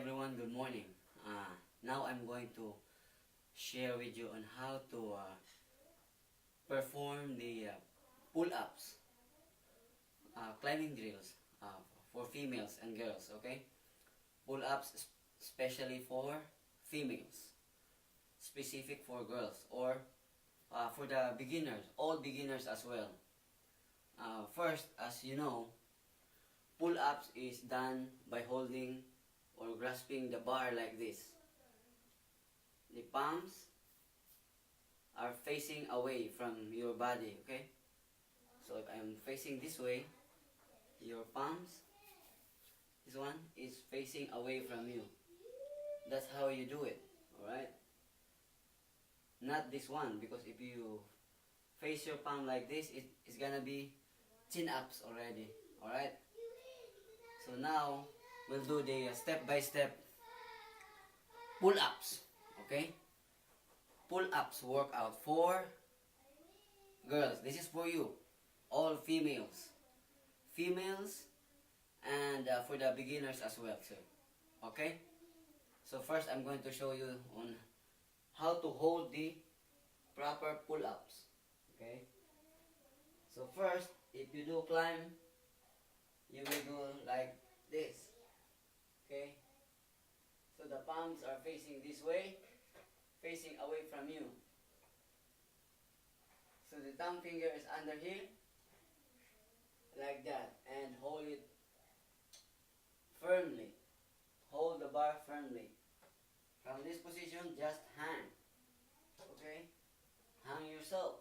everyone, good morning. Now I'm going to share with you on how to perform the pull-ups, climbing drills for females and girls, okay? Pull-ups especially for females, specific for girls, or for the beginners, all beginners as well. First, as you know, pull-ups is done by holding or grasping the bar like this. The palms are facing away from your body, okay? So if I'm facing this way, your palms, this one, is facing away from you. That's how you do it, alright? Not this one, because if you face your palm like this, it's gonna be chin-ups already, alright? So now, we'll do the step-by-step pull-ups, okay? Pull-ups workout for girls. This is for you, all females. Females and for the beginners as well, sir. Okay? So first, I'm going to show you on how to hold the proper pull-ups, okay? So first, if you do climb, you will go like this, okay? So the palms are facing this way, facing away from you. So the thumb finger is under here, like that, and hold it firmly. Hold the bar firmly. From this position, just hang, okay? Hang yourself,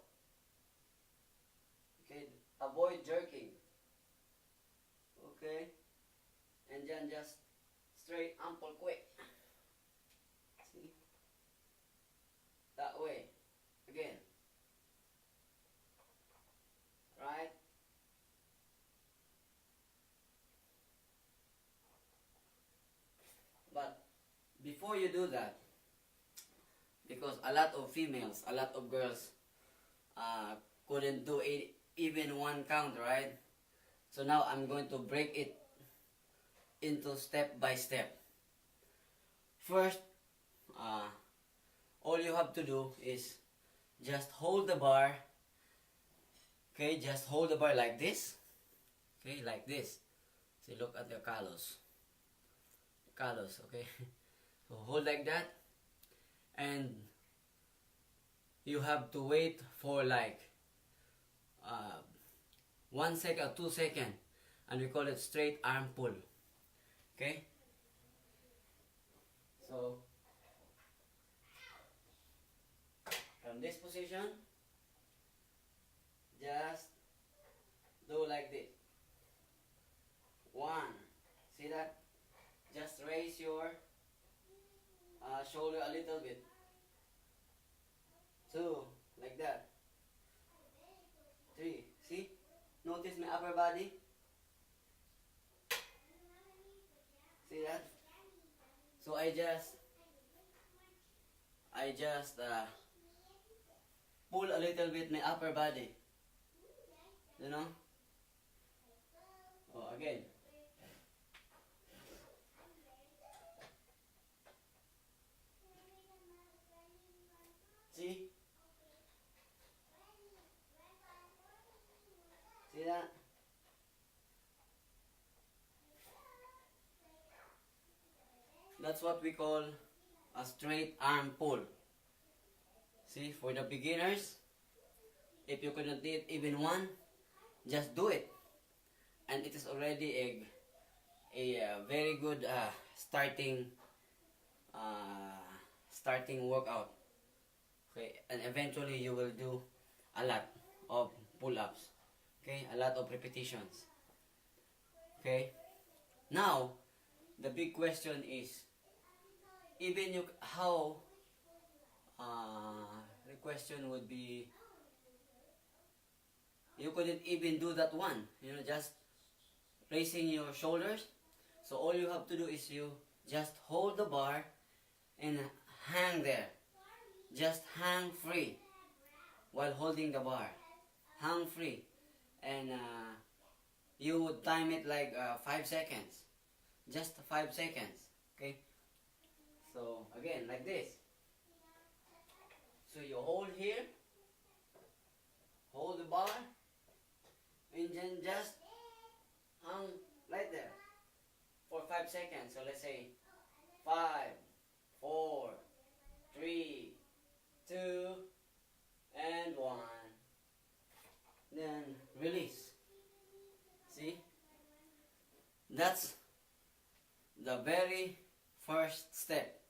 okay? Avoid jerking, okay? And then just straight, ample, quick. See? That way. Again. Right? But before you do that, because a lot of females, a lot of girls couldn't do it, even one count, right? So now I'm going to break it into step by step. First, all you have to do is just hold the bar, okay? Just hold the bar like this, okay? Like this. See, look at the callus, okay? So hold like that, and you have to wait for like 1 second or 2 seconds, and we call it straight arm pull, okay? So from this position, just do like this. 1, see that? Just raise your shoulder a little bit. 2, like that. 3, see? Notice my upper body? See that? So I just pull a little bit my upper body. You know? Oh, again. See? See that? That's what we call a straight arm pull. See, for the beginners, if you cannot do it even one, just do it. And it is already a very good starting workout. Okay, and eventually you will do a lot of pull-ups. Okay, a lot of repetitions. Okay, now the big question is, even you, how the question would be, you couldn't even do that one, you know, just raising your shoulders. So all you have to do is you just hold the bar and hang there. Just hang free while holding the bar. Hang free. And you would time it like 5 seconds. Just 5 seconds. Okay? So again, like this. So you hold here, hold the bar, and then just hang right there for 5 seconds. So let's say 5, 4, 3, 2, and 1. Then release. See? That's the very first step.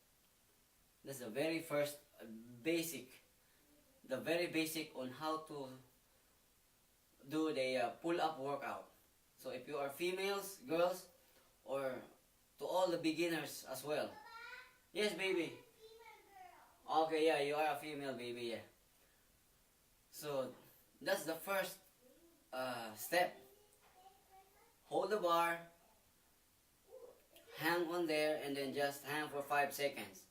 That's the very first basic. The very basic on how to do the pull-up workout. So if you are females, girls, or to all the beginners as well. Yes, baby. Okay, yeah, you are a female, baby, yeah. So that's the first step. Hold the bar, hang on there, and then just hang for 5 seconds.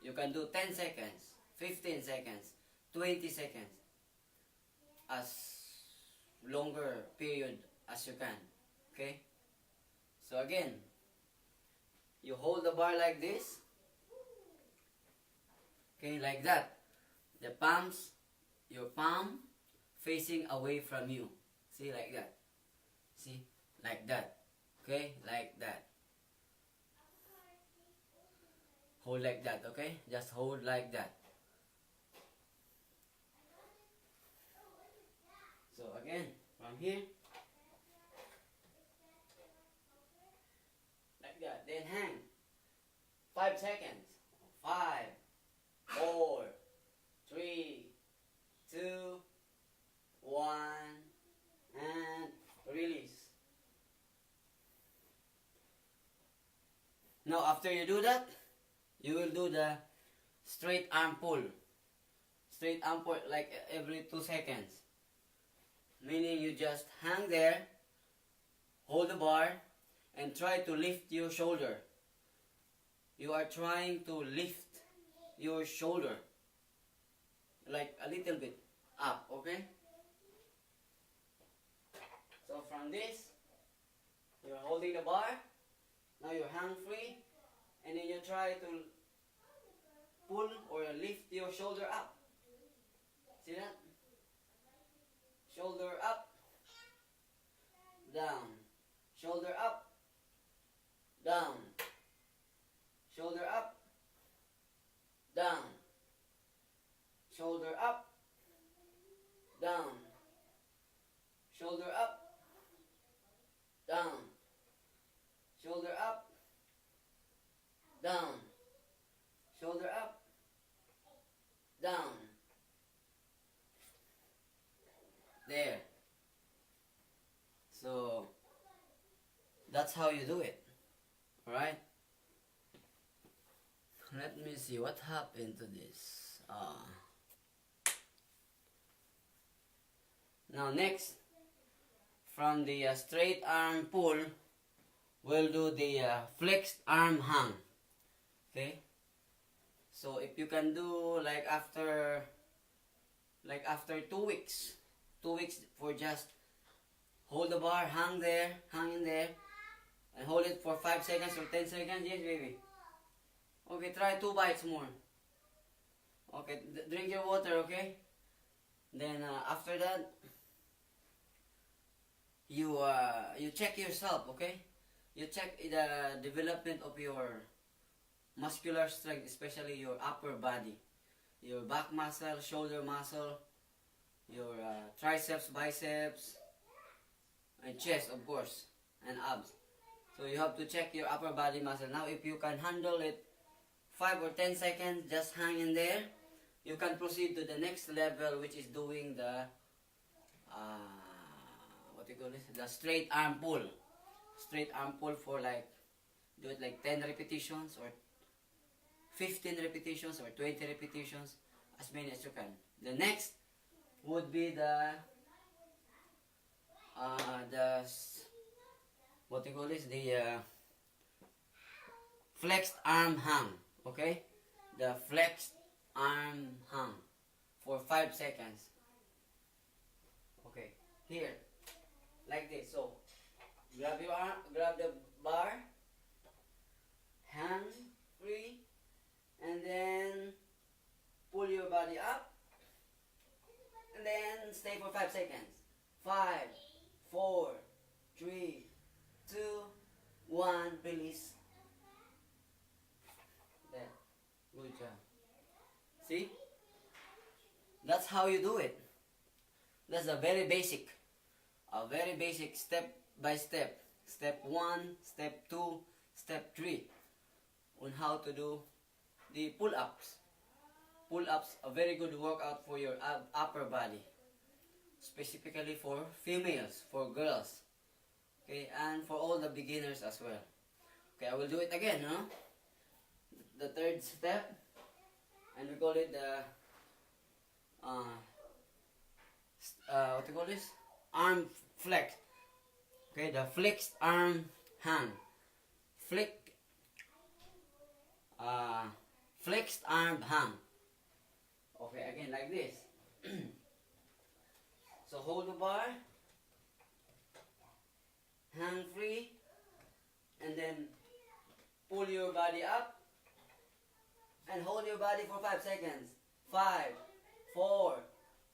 You can do 10 seconds, 15 seconds, 20 seconds, as longer period as you can. Okay? So again, you hold the bar like this. Okay, like that. The palms, your palm facing away from you. See, like that. See, like that. Okay, like that. Hold like that, okay? Just hold like that. So again, from here, like that. Then hang. 5 seconds. 5, 4, 3, 2, 1, and release. Now after you do that, you will do the straight arm pull. Straight arm pull like every 2 seconds. Meaning you just hang there, hold the bar, and try to lift your shoulder. You are trying to lift your shoulder. Like a little bit up, okay? So from this, you're holding the bar. Now your hand free. And then you try to pull or lift your shoulder up. See that? Shoulder up, down. Shoulder up, down. Shoulder up, down. Shoulder up, down. Shoulder up, down. Shoulder up, down. Shoulder up, down. There. So that's how you do it. Alright? Let me see what happened to this. Now next, from the straight arm pull, we'll do the flexed arm hang. Okay? So if you can do like after 2 weeks, 2 weeks for just hold the bar, hang in there, and hold it for 5 seconds or 10 seconds. Yes, baby. Okay, try 2 bites more. Okay, drink your water, okay? Then after that, you check yourself, okay? You check the development of your muscular strength, especially your upper body, your back muscle, shoulder muscle, your triceps, biceps, and chest, of course, and abs. So you have to check your upper body muscle. Now if you can handle it 5 or 10 seconds, just hang in there. You can proceed to the next level, which is doing the the straight arm pull. Straight arm pull for do it like 10 repetitions or 15 repetitions or 20 repetitions, as many as you can. The next would be the flexed arm hang. Okay, the flexed arm hang for 5 seconds. Okay, here, like this. So grab your arm, grab the bar, hang free, for 5 seconds. 5, 4, 3, 2, 1. Release. There. Good job. See? That's how you do it. That's a very basic step by step. Step 1, step 2, step 3 on how to do the pull-ups. Pull-ups, a very good workout for your upper body. Specifically for females, for girls. Okay, and for all the beginners as well. Okay, I will do it again, no? The third step, and we call it the what do you call this? Arm flex. Okay, the flexed arm hang. Flexed arm hang. Okay, again like this. So hold the bar, hang free, and then pull your body up and hold your body for 5 seconds. 5, 4,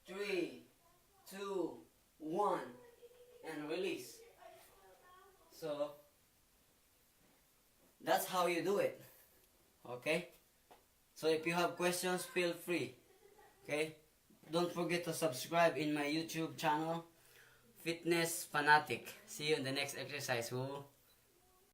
3, 2, 1, and release. So that's how you do it. Okay? So if you have questions, feel free. Okay? Don't forget to subscribe in my YouTube channel, Fitness Fanatic. See you in the next exercise.